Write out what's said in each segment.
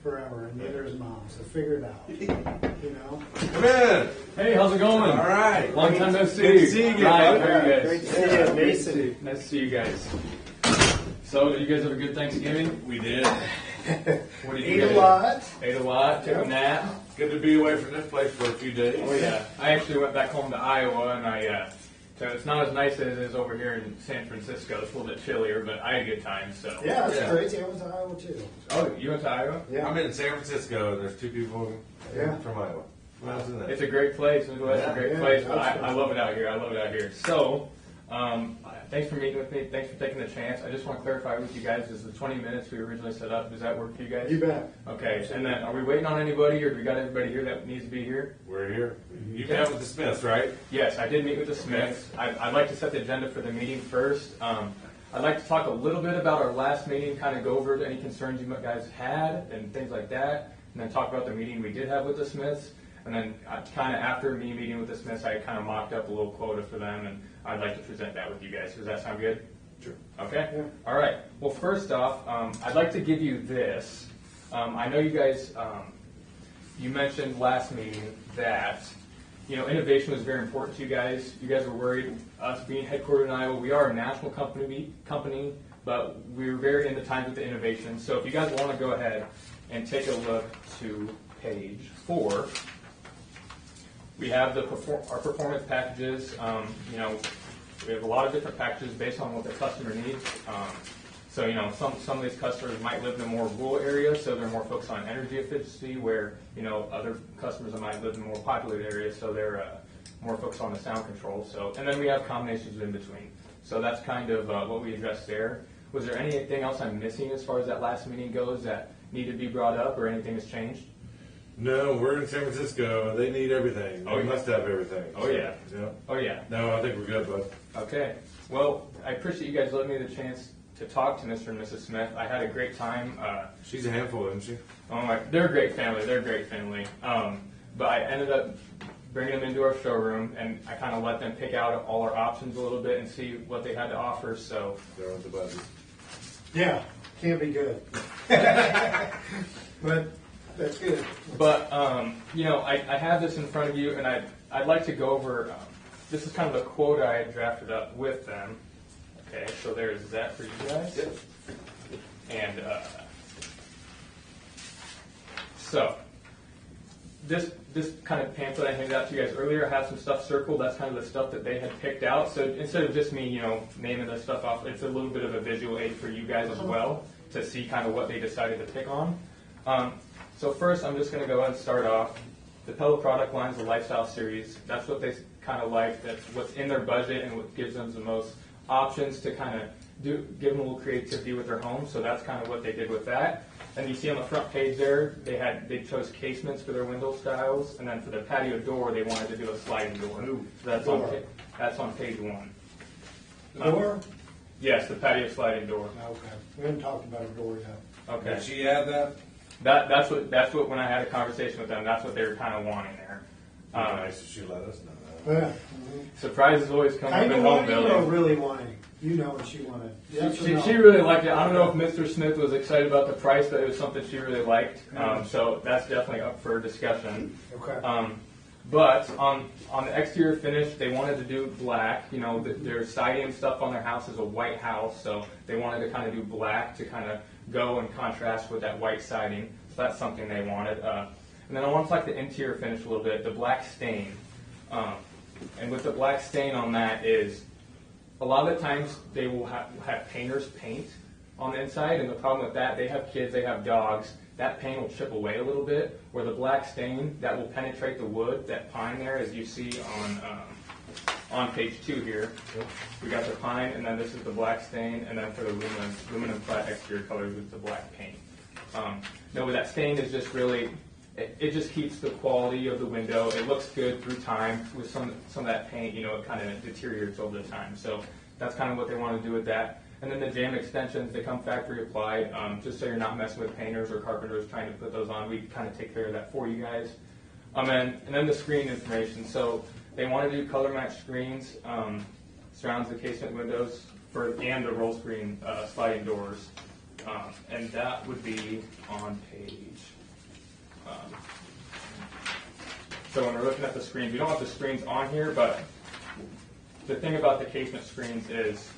forever, and neither is Mom, so figure it out. You know? Come in. Hey, how's it going? All right. Long time no see. Good to see you. Right, Bud. very good. Great to see you, Mason. Nice to see you guys. So, did you guys have a good Thanksgiving? We did. What did you Ate a guys lot. do? Ate a lot. Took a nap. Good to be away from this place for a few days. Oh yeah. I actually went back home to Iowa, and so it's not as nice as it is over here in San Francisco. It's a little bit chillier, but I had a good time. So. Yeah, that's Yeah. crazy. I went to Iowa too. Oh, you went to Iowa? Yeah. I'm in San Francisco, and there's two people from Iowa. What else is that? It's a great place. It's a great Yeah, place, but that's I love it out here. I love it out here. So, thanks for meeting with me. Thanks for taking the chance. I just want to clarify with you guys, is the 20 minutes we originally set up, does that work for you guys? You bet. Okay, and then are we waiting on anybody, or do we got everybody here that needs to be here? We're here. You met with the Smiths, right? Yes, I did meet with the Smiths. I'd like to set the agenda for the meeting first. I'd like to talk a little bit about our last meeting, kind of go over any concerns you guys had and things like that, and then talk about the meeting we did have with the Smiths. And then kind of after me meeting with the Smiths, I kind of mocked up a little quota for them, and I'd like to present that with you guys. Does that sound good? Sure. Okay? Yeah. All right. Well, first off, I'd like to give you this. I know you guys, you mentioned last meeting that, innovation was very important to you guys. You guys were worried, us being headquartered in Iowa, we are a national company, but we were very into times with the innovation. So if you guys want to go ahead and take a look to page 4, we have our performance packages. We have a lot of different packages based on what the customer needs. Some of these customers might live in a more rural area, so they're more focused on energy efficiency, where other customers might live in more populated areas, so they're more focused on the sound control. And then we have combinations in between. So that's kind of what we addressed there. Was there anything else I'm missing as far as that last meeting goes that needed to be brought up, or anything has changed? No, we're in San Francisco. They need everything. Oh, They yeah. must have everything. Oh, yeah. Yeah. Oh yeah. No, I think we're good, bud. Okay. Well, I appreciate you guys letting me the chance to talk to Mr. and Mrs. Smith. I had a great time. She's a handful, isn't she? They're a great family. They're a great family. But I ended up bringing them into our showroom, and I kind of let them pick out all our options a little bit and see what they had to offer. So. They're with the budget. Yeah, can't be good. But that's good. But, I have this in front of you, and I'd like to go over, this is kind of a quote I had drafted up with them. Okay, so there's that for you guys. Yep. And so this kind of pamphlet I handed out to you guys earlier has some stuff circled. That's kind of the stuff that they had picked out. So instead of just me, naming the stuff off, it's a little bit of a visual aid for you guys as well to see kind of what they decided to pick on. So first, I'm just going to go ahead and start off. The Pella product line is the Lifestyle Series. That's what they kind of like. That's what's in their budget and what gives them the most options to kind of give them a little creativity with their home. So that's kind of what they did with that. And you see on the front page there, they chose casements for their window styles, and then for the patio door, they wanted to do a sliding door. Ooh, So that's on page 1. The door? Yes, the patio sliding door. Okay. We haven't talked about a door yet. Okay. Did she add that? That's what when I had a conversation with them, that's what they were kind of wanting there. Nice. She let us know that. Yeah. Surprises always come up Kind in of home wanting or building. really wanting? You know what she wanted. Yes or no? She really liked it. I don't know if Mr. Smith was excited about the price, but it was something she really liked. So that's definitely up for discussion. Okay. But on the exterior finish, they wanted to do black. Their siding and stuff on their house is a white house, so they wanted to kind of do black to kind of go and contrast with that white siding. So that's something they wanted. And then I want to talk the interior finish a little bit, the black stain. And with the black stain on that is, a lot of the times they will have painters paint on the inside, and the problem with that, they have kids, they have dogs, that paint will chip away a little bit, where the black stain, that will penetrate the wood, that pine there, as you see on page 2 here. We got the pine, and then this is the black stain, and then for the aluminum flat exterior colors is the black paint. No, that stain is just really, it just keeps the quality of the window. It looks good through time. With some of that paint, it kind of deteriorates over the time. So that's kind of what they want to do with that. And then the jam extensions, they come factory applied, just so you're not messing with painters or carpenters trying to put those on. We kind of take care of that for you guys. And then the screen information. So they want to do color match screens, surrounds the casement windows and the roll screen sliding doors. And that would be on page. So when we're looking at the screens, we don't have the screens on here, but the thing about the casement screens is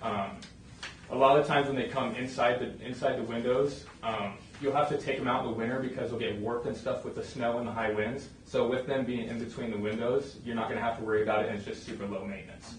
a lot of times when they come inside the windows, you'll have to take them out in the winter because they'll get warped and stuff with the snow and the high winds. So with them being in between the windows, you're not going to have to worry about it, and it's just super low maintenance.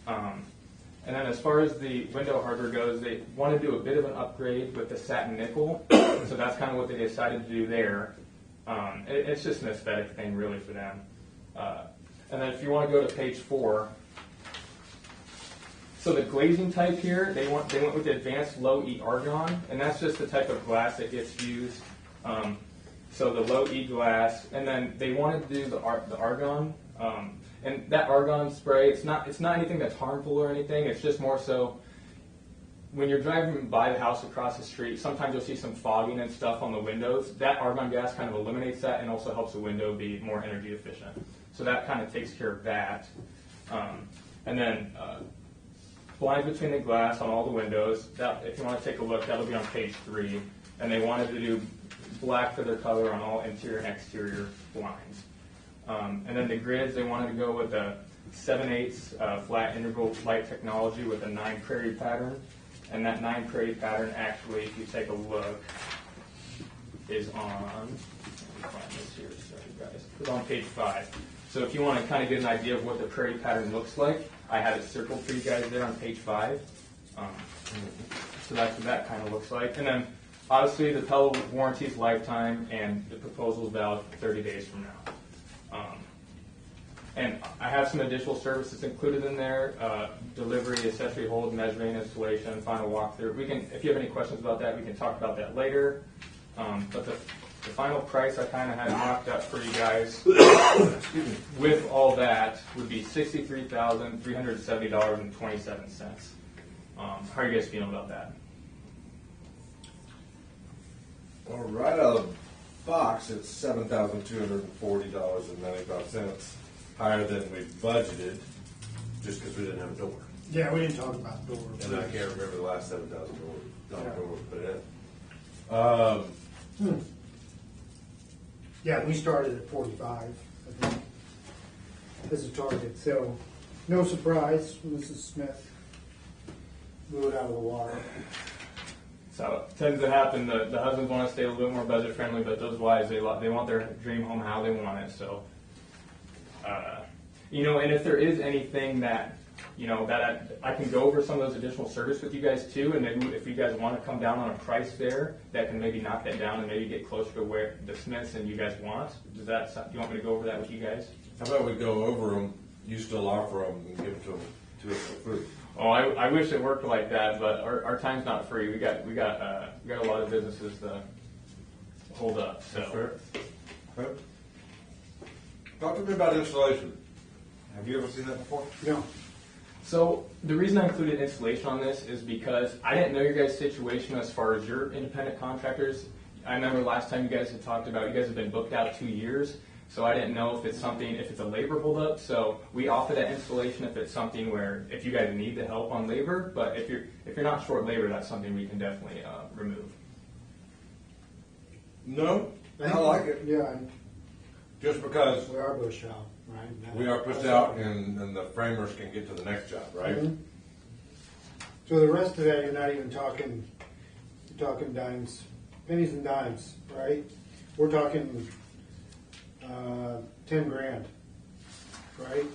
And then as far as the window hardware goes, they want to do a bit of an upgrade with the satin nickel. So that's kind of what they decided to do there. It's just an aesthetic thing really for them. And then if you want to go to page 4, so the glazing type here, they went with the advanced low E argon, and that's just the type of glass that gets used. So the low E glass, and then they wanted to do the argon, and that argon spray. It's not anything that's harmful or anything. It's just more so when you're driving by the house across the street. Sometimes you'll see some fogging and stuff on the windows. That argon gas kind of eliminates that, and also helps the window be more energy efficient. So that kind of takes care of that. And then blinds between the glass on all the windows. That, if you want to take a look, that'll be on page 3. And they wanted to do black for their color on all interior and exterior blinds. And then the grids, they wanted to go with a 7/8 flat integral light technology with a 9 prairie pattern. And that 9 prairie pattern actually, if you take a look, is on, let me find this here, sorry guys, it's on page 5. So if you want to kind of get an idea of what the prairie pattern looks like, I have it circled for you guys there on page 5. So that's what that kind of looks like. And then obviously the Pella warranty is lifetime, and the proposal is valid for 30 days from now. And I have some additional services included in there: delivery, accessory hold, measuring, installation, final walkthrough. We can, if you have any questions about that, we can talk about that later. But the final price I kind of had mocked up for you guys with all that would be $63,370.27. How are you guys feeling about that? Well, right out of the box, it's $7,240.95, higher than we budgeted, just because we didn't have a door. Yeah, we didn't talk about door. And I can't remember the last $7,000 door we put in. Yeah, we started at 45, I think, as a target. So, no surprise, Mrs. Smith blew it out of the water. So it tends to happen. The husbands want to stay a little bit more budget friendly, but those wives, they want their dream home how they want it. So, and if there is anything that, that I can go over some of those additional service with you guys too, and maybe if you guys want to come down on a price there, that can maybe knock that down and maybe get closer to where the Smiths and you guys want. Do you want me to go over that with you guys? How about we go over them, you still offer them, and give them to us for free? Oh, I wish it worked like that, but our time's not free. We got a lot of businesses to hold up. So. Okay. Talk to me about installation. Have you ever seen that before? No. So the reason I included installation on this is because I didn't know your guys' situation as far as your independent contractors. I remember last time you guys had talked about, you guys have been booked out 2 years. So I didn't know if it's a labor holdup. So we offer that installation if it's something where, if you guys need the help on labor, but if you're not short labor, that's something we can definitely remove. No, I like it. Yeah, Just because we are bush out, right? we are pushed out and the framers can get to the next job, right? Mm-hmm. So the rest of that, you're not even talking, you're talking dimes, pennies and dimes, right? We're talking 10 grand, right?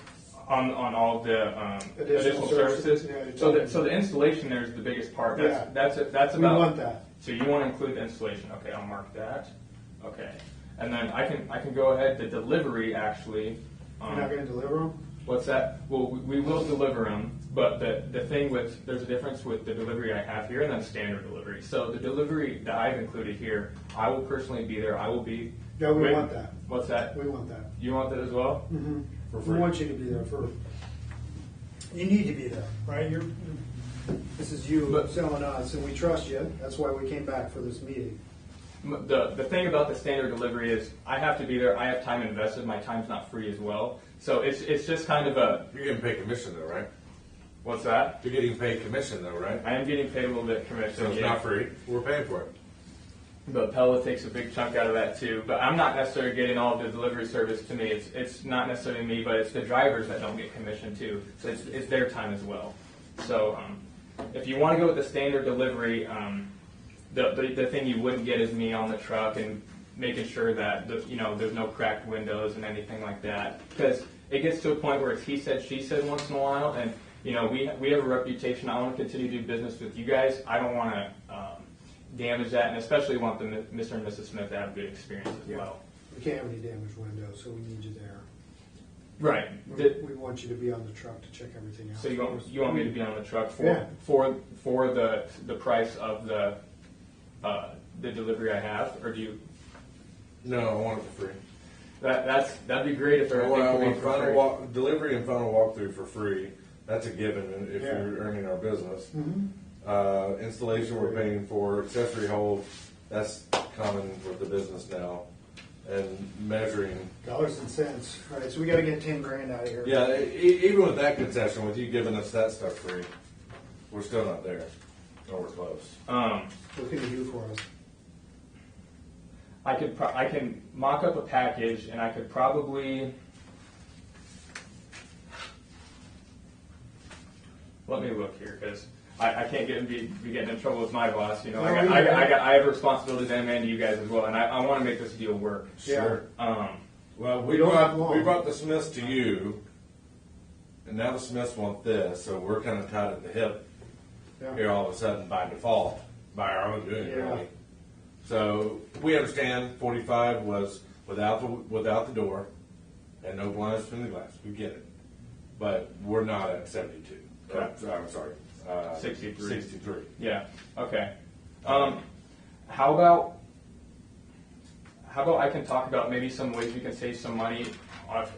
On all the additional services. Yeah, so the installation there is the biggest part. That's about. We want that. So you want to include the installation? Okay, I'll mark that. Okay, and then I can go ahead. The delivery actually. You're not going to deliver them? What's that? Well, we will deliver them, but the thing there's a difference with the delivery I have here and then standard delivery. So the delivery that I've included here, I will personally be there. I will be. Yeah, we want that. What's that? We want that. You want that as well? Mm-hmm. For We free? want you to be there first. You need to be there, right? This is you selling us, and we trust you. That's why we came back for this meeting. The thing about the standard delivery is I have to be there. I have time invested. My time's not free as well. So it's just kind of a. You're getting paid commission though, right? What's that? You're getting paid commission though, right? I am getting paid a little bit commission. So it's yeah. not free. We're paying for it. But Pella takes a big chunk out of that too. But I'm not necessarily getting all of the delivery service to me. It's not necessarily me, but it's the drivers that don't get commission too. So it's their time as well. So if you want to go with the standard delivery, the thing you wouldn't get is me on the truck and making sure that there's no cracked windows and anything like that. Because it gets to a point where it's he said, she said once in a while, and we have a reputation. I want to continue to do business with you guys. I don't want to damage that, and especially want the Mr. and Mrs. Smith to have a good experience as well. We can't have any damaged windows, so we need you there. Right. We want you to be on the truck to check everything out. So you want me to be on the truck Yeah. for the price of the delivery I have, or do you? No, I want it for free. That'd be great if everything I could be want for free. delivery and final walkthrough for free. That's a given if Yeah. you're earning our business. Mhm. Installation we're paying for, accessory hold, that's common with the business now. And measuring, Dollars and cents, right? So we got to get 10 grand out of here. yeah, even with that concession, with you giving us that stuff free, we're still not there. Or we're close. What can you do for us? I can mock up a package, and I could probably. Let me look here, because I can't be getting in trouble with my boss. No, I have a responsibility to them and to you guys as well, and I want to make this deal work. Sure. Well, we don't have long. brought the Smiths to you, and now the Smiths want this, so we're kind of tied at the hip Yeah. here all of a sudden by default, by our own doing, Yeah. really. So we understand 45 was without the door and no blinds between the glass. We get it, but we're not at 72. Okay. I'm sorry, 63. 63. Yeah. Okay. How about I can talk about maybe some ways we can save some money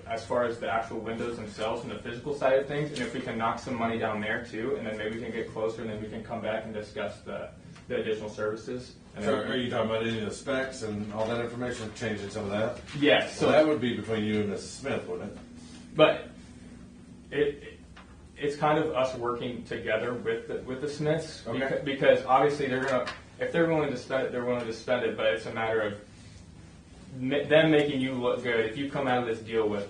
as far as the actual windows themselves and the physical side of things, and if we can knock some money down there too, and then maybe we can get closer, and then we can come back and discuss the additional services. And So then, are you talking about any of the specs and all that information, changing some of that? yes. So that would be between you and Mrs. Smith, wouldn't it? But it's kind of us working together with the Smiths, Okay. because obviously if they're willing to spend it, they're willing to spend it. But it's a matter of them making you look good. If you come out of this deal with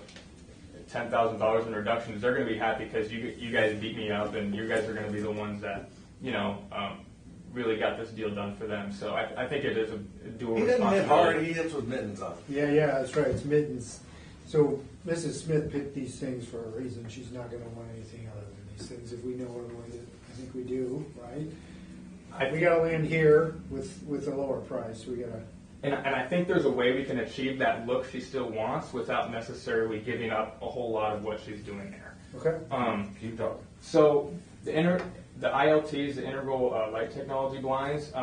$10,000 in reductions, they're going to be happy because you guys beat me up, and you guys are going to be the ones that really got this deal done for them. So I think it is a dual He doesn't hit responsibility. hard. He hits with mittens on. Yeah, that's right. It's mittens. So Mrs. Smith picked these things for a reason. She's not going to want anything other than these things. If we know her the way that I think we do, right? We got to land here with a lower price. We got to. And I think there's a way we can achieve that look she still wants without necessarily giving up a whole lot of what she's doing there. Okay. Keep talking. So the ILTs, the integral light technology blinds.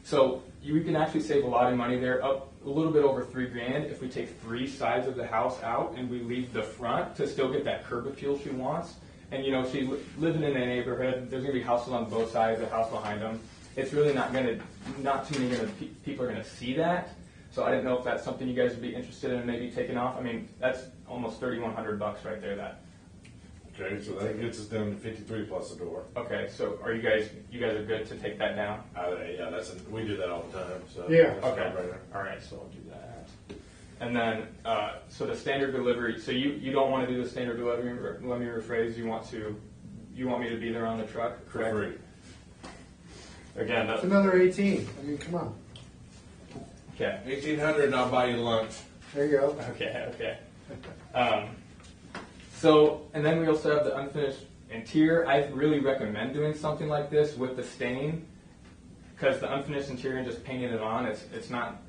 So we can actually save a lot of money there, up a little bit over $3,000 if we take 3 sides of the house out and we leave the front to still get that curb appeal she wants. And she's living in a neighborhood. There's going to be houses on both sides, the house behind them. It's really not too many people are going to see that. So I didn't know if that's something you guys would be interested in maybe taking off. I mean, that's almost $3,100 right there. Okay, so that gets us down to 53 plus a door. Okay, so are you guys are good to take that down? Yeah, we do that all the time. So Yeah. that's Okay. not right there. All right, so I'll do that. And then, so the standard delivery. So you don't want to do the standard delivery. Let me rephrase. You want me to be there on the truck, correct? For free. Again, It's another 18. I mean, come on. okay. 1,800 and I'll buy you lunch. There you go. Okay. So, and then we also have the unfinished interior. I really recommend doing something like this with the stain, because the unfinished interior and just painting it on, it's not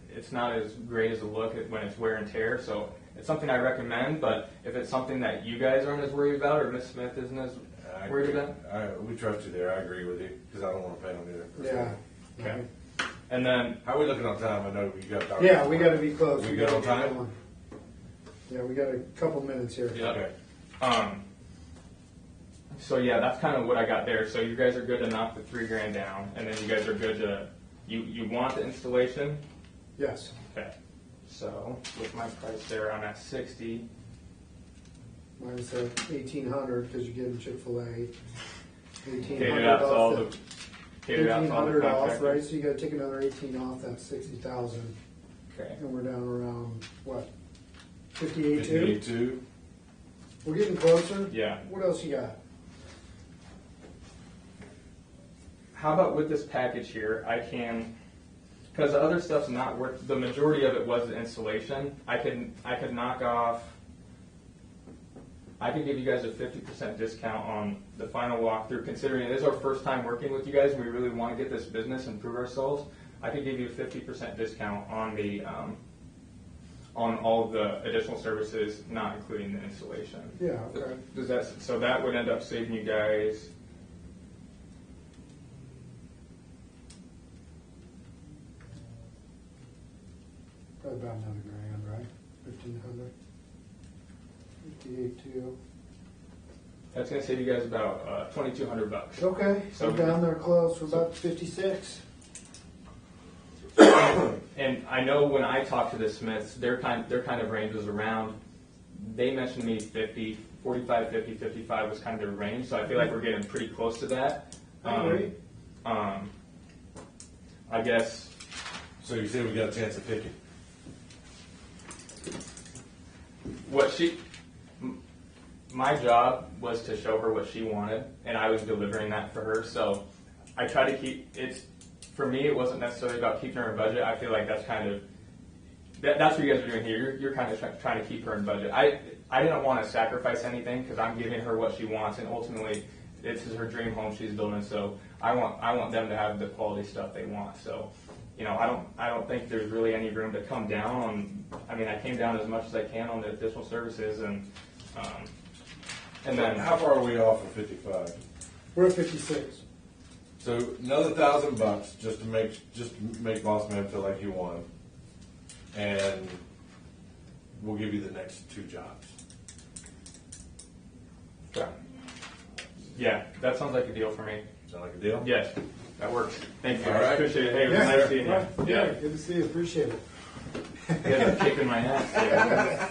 as great as a look when it's wear and tear. So it's something I recommend. But if it's something that you guys aren't as worried about, or Miss Smith isn't as worried about, We trust you there. I agree with you because I don't want to pay them either. Yeah. okay. And then How are we looking on time? I know you got to. Yeah, we got to be close. We good gotta on get time? going. Yeah, we got a couple minutes here. yeah. Okay. So yeah, that's kind of what I got there. So you guys are good to knock the $3,000 down, and then you guys are good to you want the installation. Yes. Okay. So with my price there, I'm at 60. minus that 1,800 because you give them Chick-fil-A. Catered out to all the catered out to all the 1,800 off, contractors. right? So you got to take another 18 off. That's 60,000, Okay. and we're down around what? 58.2. 52. We're getting closer. Yeah. What else you got? How about with this package here, I can, because the other stuff's not worth, the majority of it was the installation, I could knock off, I could give you guys a 50% discount on the final walkthrough, considering it is our first time working with you guys, and we really want to get this business and prove ourselves. I could give you a 50% discount on the, on all of the additional services, not including the installation. Yeah. Okay. Does that, so that would end up saving you guys, Probably about another grand, right? 1,500. 58.2. that's going to save you guys about $2,200. Okay. So So- down there close. We're about 56. And I know when I talked to the Smiths, their kind of range was around, they mentioned me 50, 45, 50, 55 was kind of their range, so I feel like we're getting pretty close to that. I agree. I guess, So you say we got a chance at 50? my job was to show her what she wanted, and I was delivering that for her, so I try to keep, for me, it wasn't necessarily about keeping her in budget. I feel like that's kind of, that's what you guys are doing here. You're kind of trying to keep her in budget. I didn't want to sacrifice anything because I'm giving her what she wants, and ultimately, this is her dream home she's building. So I want them to have the quality stuff they want. So, you know, I don't think there's really any room to come down on. I mean, I came down as much as I can on the additional services, and then How far are we off of 55? We're at 56. So another $1,000 just to make Boss Man feel like he won, and we'll give you the next 2 jobs. yeah, that sounds like a deal for me. Sound like a deal? Yes, that works. Thank you. All right. Appreciate it. Hey, it was Yeah. nice seeing you. Right. Yeah. Good to see you. Appreciate it. You guys are kicking my ass.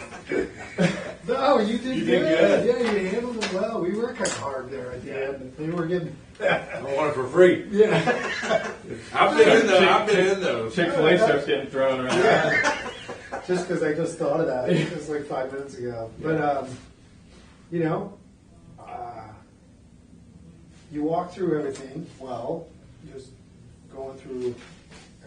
No, you did You good. did good. Yeah, you handled it well. We were kind of hard there at the end. They were getting. I want it for free. Yeah. I've been in those. Chick-fil-A stuff's getting thrown around. Yeah. Just because I just thought of that. It was like 5 minutes ago. But, you know, you walk through everything well, just going through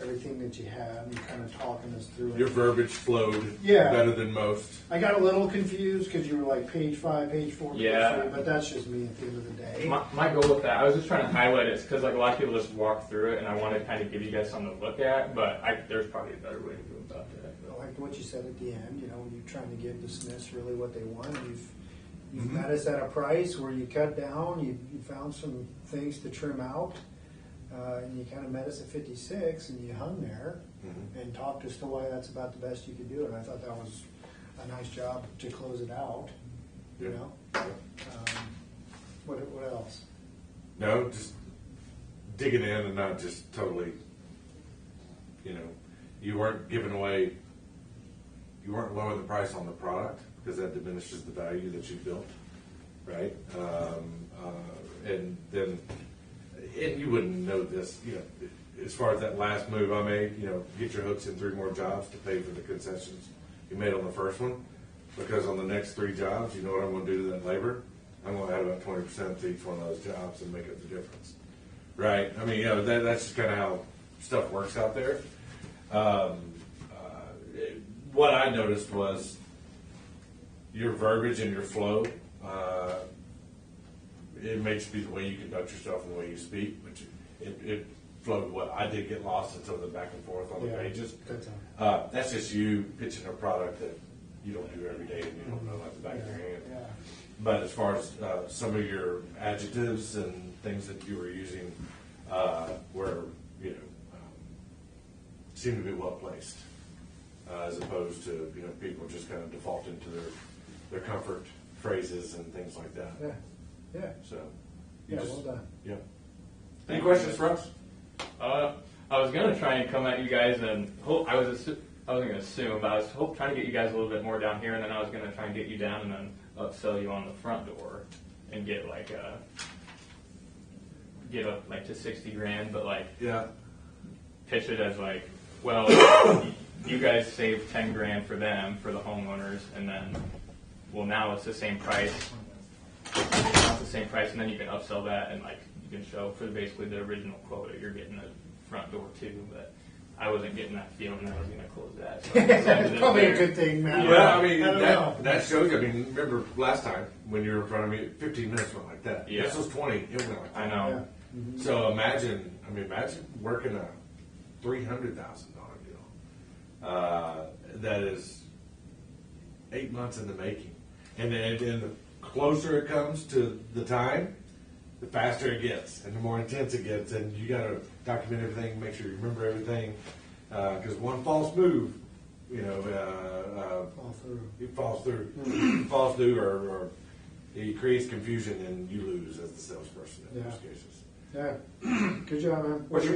everything that you had and kind of talking us through it. Your verbiage flowed Yeah. better than most. I got a little confused because you were like page 5, page 4, page Yeah. 3, but that's just me at the end of the day. My goal with that, I was just trying to highlight it because like a lot of people just walk through it, and I wanted to kind of give you guys something to look at. But there's probably a better way to go about that. I like what you said at the end, you know, you're trying to give the Smiths really what they want. You've met us at a price where you cut down, you found some things to trim out, and you kind of met us at 56 and you hung there and talked as to why that's about the best you could do. And I thought that was a nice job to close it out, you Yeah. know. What else? No, just digging in and not just totally, you know, you weren't lowering the price on the product because that diminishes the value that you built, right? And then, and you wouldn't know this, you know, as far as that last move I made, you know, get your hooks in 3 more jobs to pay for the concessions you made on the first one. Because on the next 3 jobs, you know what I'm going to do to that labor? I'm going to add about 20% to each one of those jobs and make up the difference. Right? I mean, you know, that's just kind of how stuff works out there. What I noticed was your verbiage and your flow. It may just be the way you conduct yourself and the way you speak, but it flowed well. I did get lost in some of the back and forth on the pages. That's just you pitching a product that you don't do every day and you don't know like the back of your hand. Yeah. But as far as some of your adjectives and things that you were using were, you know, seemed to be well placed, as opposed to, you know, people just kind of defaulting to their comfort phrases and things like that. Yeah. Yeah. So, Yeah, well done. Yeah. Any questions for us? I was gonna try and come at you guys, and I wasn't gonna assume, but I was trying to get you guys a little bit more down here, and then I was gonna try and get you down and then upsell you on the front door and get like get up like to 60 grand, but like Yeah. pitch it as like, well, you guys saved 10 grand for them, for the homeowners, and then, well, now it's the same price. Now it's the same price, and then you can upsell that, and like you can show for basically the original quota, you're getting the front door too. But I wasn't getting that feeling that I was going to close that. So I decided to Probably a there. good thing, man. Well, I mean, I don't know. that shows you. I mean, remember last time when you were in front of me, 15 minutes went like that. Yeah. This was 20. It went like that. I know. Yeah. Mm-hmm. So imagine working a $300,000 deal. That is 8 months in the making, and then the closer it comes to the time, the faster it gets, and the more intense it gets, and you got to document everything, make sure you remember everything, because one false move, Fall through. it falls through, falls through, or it creates confusion, and you lose as the salesperson in Yeah. most cases. Yeah. Good job, man. What's your